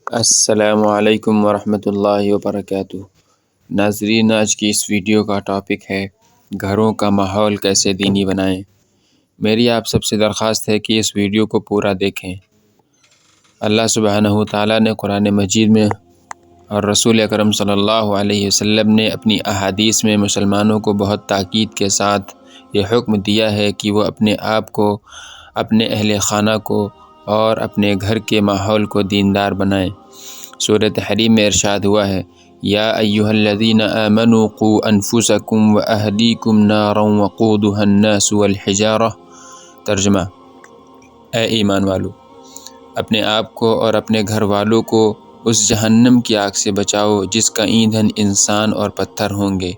السلام علیکم ورحمۃ اللہ وبرکاتہ۔ ناظرین، آج کی اس ویڈیو کا ٹاپک ہے گھروں کا ماحول کیسے دینی بنائیں۔ میری آپ سب سے درخواست ہے کہ اس ویڈیو کو پورا دیکھیں۔ اللہ سبحانہ و تعالیٰ نے قرآن مجید میں اور رسول اکرم صلی اللہ علیہ وسلم نے اپنی احادیث میں مسلمانوں کو بہت تاکید کے ساتھ یہ حکم دیا ہے کہ وہ اپنے آپ کو، اپنے اہل خانہ کو اور اپنے گھر کے ماحول کو دیندار بنائیں۔ سورہ تحریم میں ارشاد ہوا ہے، یا ایھا الذین آمنوا قوا انفسکم واہلیکم نارا وقودھا الناس والحجارہ۔ ترجمہ: اے ایمان والو، اپنے آپ کو اور اپنے گھر والوں کو اس جہنم کی آگ سے بچاؤ جس کا ایندھن انسان اور پتھر ہوں گے۔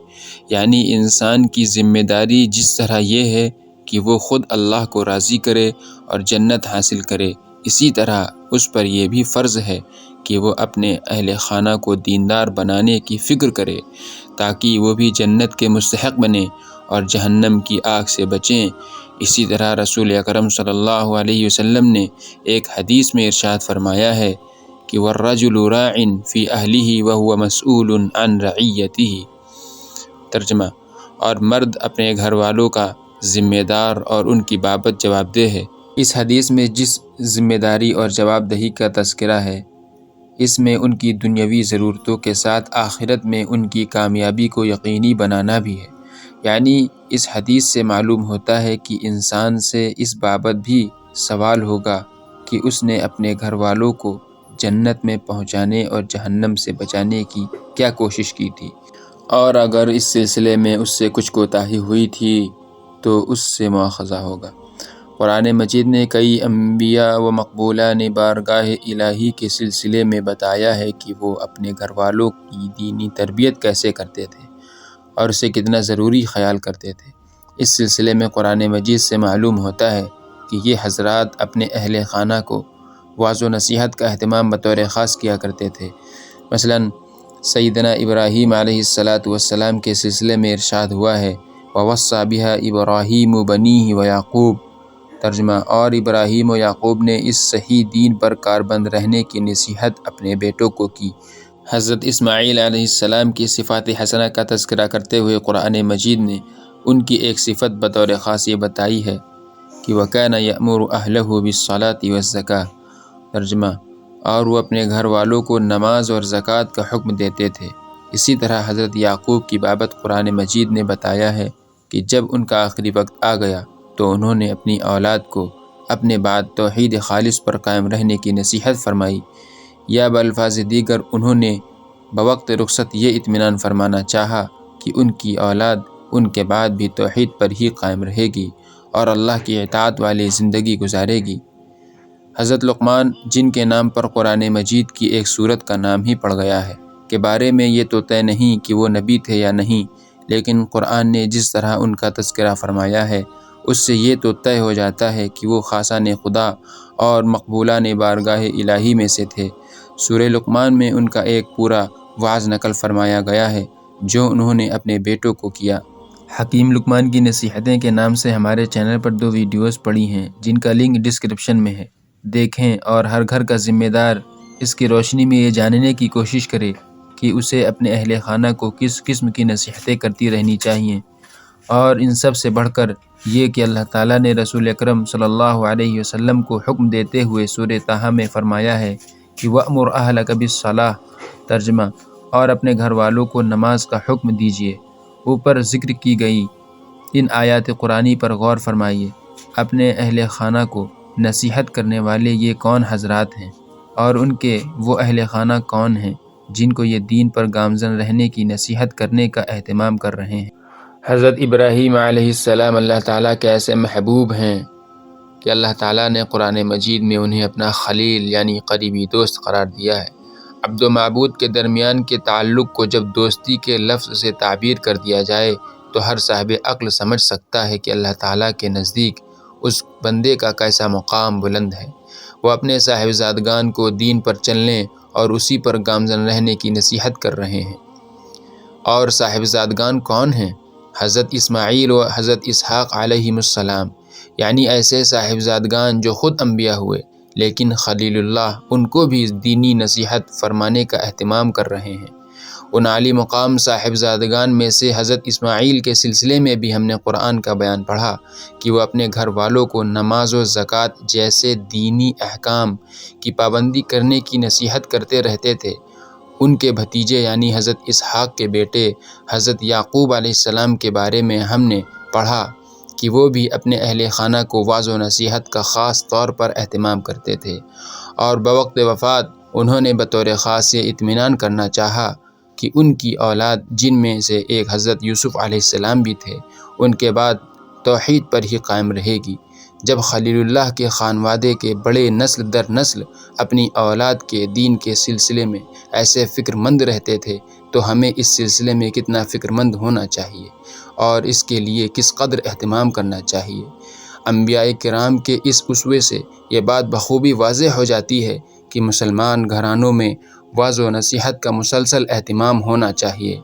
یعنی انسان کی ذمہ داری جس طرح یہ ہے کہ وہ خود اللہ کو راضی کرے اور جنت حاصل کرے، اسی طرح اس پر یہ بھی فرض ہے کہ وہ اپنے اہل خانہ کو دیندار بنانے کی فکر کرے تاکہ وہ بھی جنت کے مستحق بنیں اور جہنم کی آگ سے بچیں۔ اسی طرح رسول اکرم صلی اللہ علیہ وسلم نے ایک حدیث میں ارشاد فرمایا ہے کہ وَالرَّجُلُ رَاعٍ فِي أَهْلِهِ وَهُوَ مَسْئُولٌ عَنْ رَعِيَّتِهِ۔ ترجمہ: اور مرد اپنے گھر والوں کا ذمہ دار اور ان کی بابت جواب دہ ہے۔ اس حدیث میں جس ذمہ داری اور جواب دہی کا تذکرہ ہے، اس میں ان کی دنیاوی ضرورتوں کے ساتھ آخرت میں ان کی کامیابی کو یقینی بنانا بھی ہے۔ یعنی اس حدیث سے معلوم ہوتا ہے کہ انسان سے اس بابت بھی سوال ہوگا کہ اس نے اپنے گھر والوں کو جنت میں پہنچانے اور جہنم سے بچانے کی کیا کوشش کی تھی، اور اگر اس سلسلے میں اس سے کچھ کوتاہی ہوئی تھی تو اس سے مواخذہ ہوگا۔ قرآن مجید نے کئی انبیاء و مقبولان بارگاہ الہی کے سلسلے میں بتایا ہے کہ وہ اپنے گھر والوں کی دینی تربیت کیسے کرتے تھے اور اسے کتنا ضروری خیال کرتے تھے۔ اس سلسلے میں قرآن مجید سے معلوم ہوتا ہے کہ یہ حضرات اپنے اہل خانہ کو وعظ و نصیحت کا اہتمام بطور خاص کیا کرتے تھے۔ مثلاً سیدنا ابراہیم علیہ السلام کے سلسلے میں ارشاد ہوا ہے، وَوَصَّى بِهَا إِبْرَاهِيمُ بَنِيهِ وَيَعْقُوبُ۔ ترجمہ: اور ابراہیم و یعقوب نے اس صحیح دین پر کاربند رہنے کی نصیحت اپنے بیٹوں کو کی۔ حضرت اسماعیل علیہ السلام کی صفات حسنہ کا تذکرہ کرتے ہوئے قرآن مجید نے ان کی ایک صفت بطور خاص یہ بتائی ہے کہ وَكَانَ يَأْمُرُ أَهْلَهُ بِالصَّلَاةِ وَالزَّكَاةِ۔ ترجمہ: اور وہ اپنے گھر والوں کو نماز اور زکوٰۃ کا حکم دیتے تھے۔ اسی طرح حضرت یعقوب کی بابت قرآن مجید نے بتایا ہے کہ جب ان کا آخری وقت آ گیا تو انہوں نے اپنی اولاد کو اپنے بعد توحید خالص پر قائم رہنے کی نصیحت فرمائی، یا بالفاظ دیگر انہوں نے بوقت رخصت یہ اطمینان فرمانا چاہا کہ ان کی اولاد ان کے بعد بھی توحید پر ہی قائم رہے گی اور اللہ کی اطاعت والی زندگی گزارے گی۔ حضرت لقمان، جن کے نام پر قرآن مجید کی ایک سورت کا نام ہی پڑ گیا ہے، کے بارے میں یہ تو طے نہیں کہ وہ نبی تھے یا نہیں، لیکن قرآن نے جس طرح ان کا تذکرہ فرمایا ہے اس سے یہ تو طے ہو جاتا ہے کہ وہ خاصان خدا اور مقبولان بارگاہ الہی میں سے تھے۔ سورہ لقمان میں ان کا ایک پورا وعظ نقل فرمایا گیا ہے جو انہوں نے اپنے بیٹوں کو کیا۔ حکیم لقمان کی نصیحتیں کے نام سے ہمارے چینل پر 2 ویڈیوز پڑی ہیں جن کا لنک ڈسکرپشن میں ہے، دیکھیں، اور ہر گھر کا ذمہ دار اس کی روشنی میں یہ جاننے کی کوشش کرے کہ اسے اپنے اہل خانہ کو کس قسم کی نصیحتیں کرتی رہنی چاہیے، اور ان سب سے بڑھ کر یہ کہ اللہ تعالیٰ نے رسول اکرم صلی اللہ علیہ وسلم کو حکم دیتے ہوئے سورہ طٰہٰ میں فرمایا ہے کہ وَأْمُرْ أَهْلَكَ بِالصَّلَاةِ۔ ترجمہ: اور اپنے گھر والوں کو نماز کا حکم دیجیے۔ اوپر ذکر کی گئی ان آیات قرآنی پر غور فرمائیے۔ اپنے اہل خانہ کو نصیحت کرنے والے یہ کون حضرات ہیں، اور ان کے وہ اہل خانہ کون ہیں جن کو یہ دین پر گامزن رہنے کی نصیحت کرنے کا اہتمام کر رہے ہیں۔ حضرت ابراہیم علیہ السلام اللہ تعالیٰ کے ایسے محبوب ہیں کہ اللہ تعالیٰ نے قرآن مجید میں انہیں اپنا خلیل یعنی قریبی دوست قرار دیا ہے۔ عبد و معبود کے درمیان کے تعلق کو جب دوستی کے لفظ سے تعبیر کر دیا جائے تو ہر صاحب عقل سمجھ سکتا ہے کہ اللہ تعالیٰ کے نزدیک اس بندے کا کیسا مقام بلند ہے۔ وہ اپنے صاحبزادگان کو دین پر چلنے اور اسی پر گامزن رہنے کی نصیحت کر رہے ہیں۔ اور صاحبزادگان کون ہیں؟ حضرت اسماعیل و حضرت اسحاق علیہم السلام، یعنی ایسے صاحبزادگان جو خود انبیاء ہوئے لیکن خلیل اللہ ان کو بھی دینی نصیحت فرمانے کا اہتمام کر رہے ہیں۔ ان عالی مقام صاحبزادگان میں سے حضرت اسماعیل کے سلسلے میں بھی ہم نے قرآن کا بیان پڑھا کہ وہ اپنے گھر والوں کو نماز و زکوٰۃ جیسے دینی احکام کی پابندی کرنے کی نصیحت کرتے رہتے تھے۔ ان کے بھتیجے یعنی حضرت اسحاق کے بیٹے حضرت یعقوب علیہ السلام کے بارے میں ہم نے پڑھا کہ وہ بھی اپنے اہل خانہ کو وعظ و نصیحت کا خاص طور پر اہتمام کرتے تھے، اور بوقت وفات انہوں نے بطور خاص یہ اطمینان کرنا چاہا کہ ان کی اولاد جن میں سے ایک حضرت یوسف علیہ السلام بھی تھے، ان کے بعد توحید پر ہی قائم رہے گی۔ جب خلیل اللہ کے خانوادے کے بڑے نسل در نسل اپنی اولاد کے دین کے سلسلے میں ایسے فکر مند رہتے تھے تو ہمیں اس سلسلے میں کتنا فکر مند ہونا چاہیے اور اس کے لیے کس قدر اہتمام کرنا چاہیے۔ انبیاء کرام کے اس اسوے سے یہ بات بخوبی واضح ہو جاتی ہے کہ مسلمان گھرانوں میں وعظ و نصیحت کا مسلسل اہتمام ہونا چاہیے۔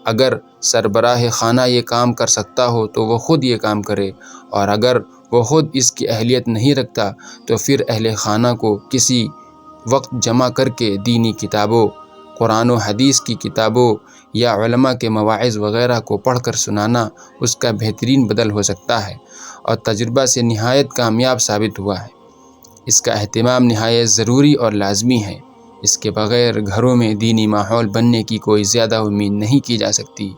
اگر سربراہ خانہ یہ کام کر سکتا ہو تو وہ خود یہ کام کرے، اور اگر وہ خود اس کی اہلیت نہیں رکھتا تو پھر اہل خانہ کو کسی وقت جمع کر کے دینی کتابوں، قرآن و حدیث کی کتابوں یا علماء کے مواعظ وغیرہ کو پڑھ کر سنانا اس کا بہترین بدل ہو سکتا ہے، اور تجربہ سے نہایت کامیاب ثابت ہوا ہے۔ اس کا اہتمام نہایت ضروری اور لازمی ہے۔ اس کے بغیر گھروں میں دینی ماحول بننے کی کوئی زیادہ امید نہیں کی جا سکتی۔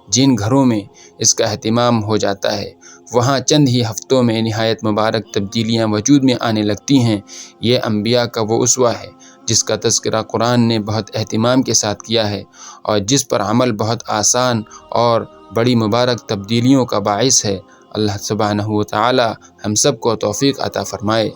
جن گھروں میں اس کا اہتمام ہو جاتا ہے وہاں چند ہی ہفتوں میں نہایت مبارک تبدیلیاں وجود میں آنے لگتی ہیں۔ یہ انبیاء کا وہ اسوہ ہے جس کا تذکرہ قرآن نے بہت اہتمام کے ساتھ کیا ہے، اور جس پر عمل بہت آسان اور بڑی مبارک تبدیلیوں کا باعث ہے۔ اللہ سبحانہ و تعالی ہم سب کو توفیق عطا فرمائے۔